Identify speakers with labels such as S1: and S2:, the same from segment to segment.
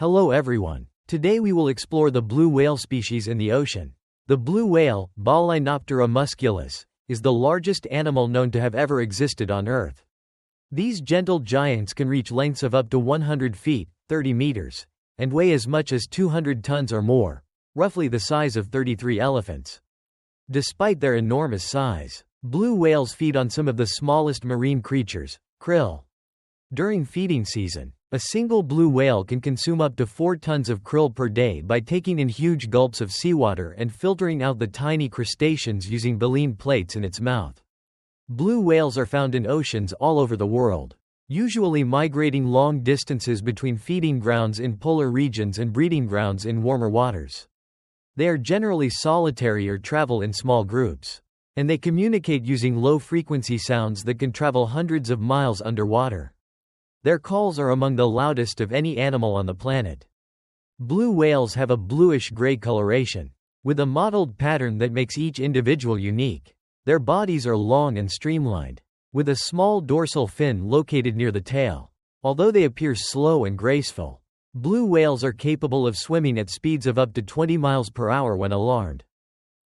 S1: Hello everyone. Today we will explore the blue whale species in the ocean. The blue whale, Balænoptera musculus, is the largest animal known to have ever existed on Earth. These gentle giants can reach lengths of up to 100 feet, 30 meters, and weigh as much as 200 tons or more, roughly the size of 33 elephants. Despite their enormous size, blue whales feed on some of the smallest marine creatures, krill. During feeding season, a single blue whale can consume up to 4 tons of krill per day by taking in huge gulps of seawater and filtering out the tiny crustaceans using baleen plates in its mouth. Blue whales are found in oceans all over the world, usually migrating long distances between feeding grounds in polar regions and breeding grounds in warmer waters. They are generally solitary or travel in small groups, and they communicate using low-frequency sounds that can travel hundreds of miles underwater. Their calls are among the loudest of any animal on the planet. Blue whales have a bluish-gray coloration, with a mottled pattern that makes each individual unique. Their bodies are long and streamlined, with a small dorsal fin located near the tail. Although they appear slow and graceful, blue whales are capable of swimming at speeds of up to 20 miles per hour when alarmed.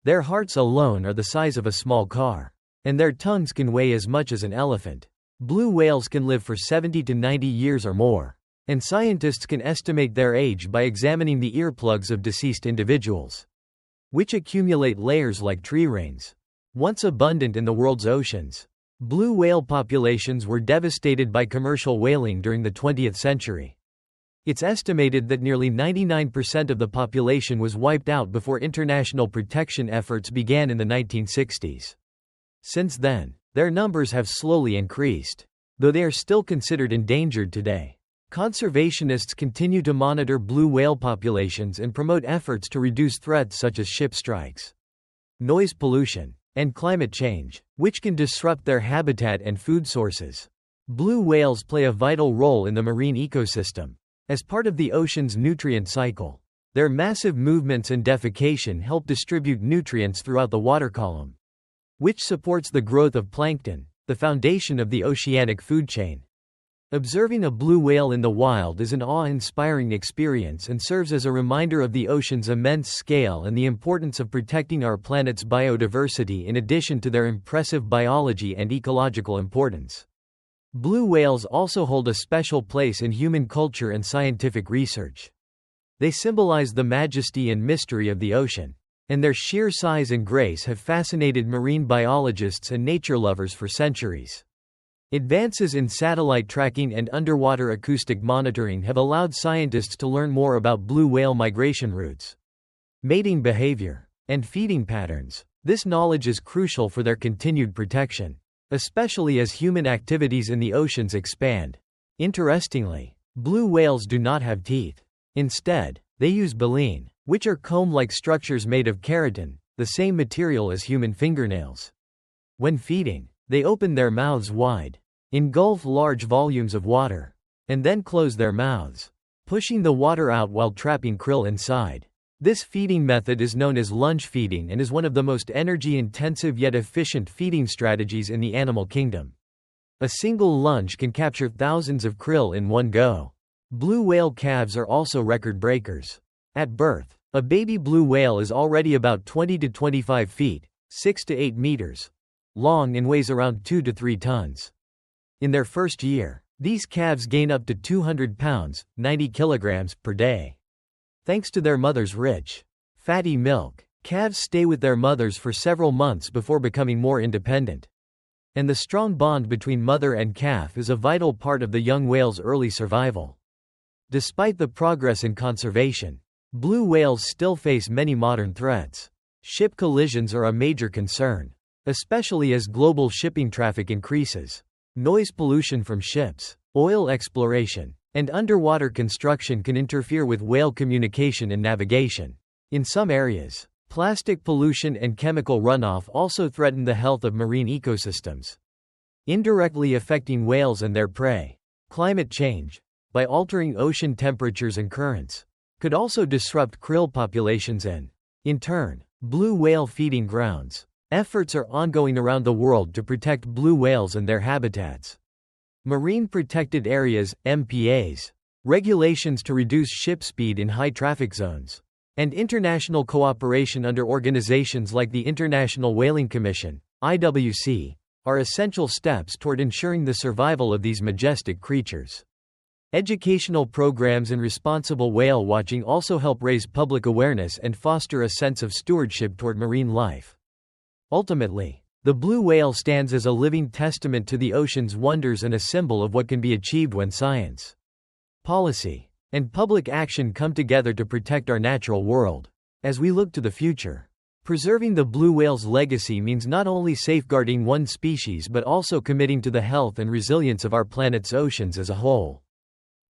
S1: Their hearts alone are the size of a small car, and their tongues can weigh as much as an elephant. Blue whales can live for 70 to 90 years or more, and scientists can estimate their age by examining the earplugs of deceased individuals, which accumulate layers like tree rings. Once abundant in the world's oceans, blue whale populations were devastated by commercial whaling during the 20th century. It's estimated that nearly 99% of the population was wiped out before international protection efforts began in the 1960s. Since then, their numbers have slowly increased, though they are still considered endangered today. Conservationists continue to monitor blue whale populations and promote efforts to reduce threats such as ship strikes, noise pollution, and climate change, which can disrupt their habitat and food sources. Blue whales play a vital role in the marine ecosystem. As part of the ocean's nutrient cycle, their massive movements and defecation help distribute nutrients throughout the water column, which supports the growth of plankton, the foundation of the oceanic food chain. Observing a blue whale in the wild is an awe-inspiring experience and serves as a reminder of the ocean's immense scale and the importance of protecting our planet's biodiversity in addition to their impressive biology and ecological importance. Blue whales also hold a special place in human culture and scientific research. They symbolize the majesty and mystery of the ocean, and their sheer size and grace have fascinated marine biologists and nature lovers for centuries. Advances in satellite tracking and underwater acoustic monitoring have allowed scientists to learn more about blue whale migration routes, mating behavior, and feeding patterns. This knowledge is crucial for their continued protection, especially as human activities in the oceans expand. Interestingly, blue whales do not have teeth. Instead, they use baleen, which are comb-like structures made of keratin, the same material as human fingernails. When feeding, they open their mouths wide, engulf large volumes of water, and then close their mouths, pushing the water out while trapping krill inside. This feeding method is known as lunge feeding and is one of the most energy-intensive yet efficient feeding strategies in the animal kingdom. A single lunge can capture thousands of krill in one go. Blue whale calves are also record breakers. At birth, a baby blue whale is already about 20 to 25 feet, 6 to 8 meters, long and weighs around 2 to 3 tons. In their first year, these calves gain up to 200 pounds, 90 kilograms, per day. Thanks to their mother's rich, fatty milk, calves stay with their mothers for several months before becoming more independent. And the strong bond between mother and calf is a vital part of the young whale's early survival. Despite the progress in conservation, blue whales still face many modern threats. Ship collisions are a major concern, especially as global shipping traffic increases. Noise pollution from ships, oil exploration, and underwater construction can interfere with whale communication and navigation. In some areas, plastic pollution and chemical runoff also threaten the health of marine ecosystems, indirectly affecting whales and their prey. Climate change, by altering ocean temperatures and currents, could also disrupt krill populations and, in turn, blue whale feeding grounds. Efforts are ongoing around the world to protect blue whales and their habitats. Marine Protected Areas, MPAs, regulations to reduce ship speed in high traffic zones, and international cooperation under organizations like the International Whaling Commission, IWC, are essential steps toward ensuring the survival of these majestic creatures. Educational programs and responsible whale watching also help raise public awareness and foster a sense of stewardship toward marine life. Ultimately, the blue whale stands as a living testament to the ocean's wonders and a symbol of what can be achieved when science, policy, and public action come together to protect our natural world. As we look to the future, preserving the blue whale's legacy means not only safeguarding one species but also committing to the health and resilience of our planet's oceans as a whole.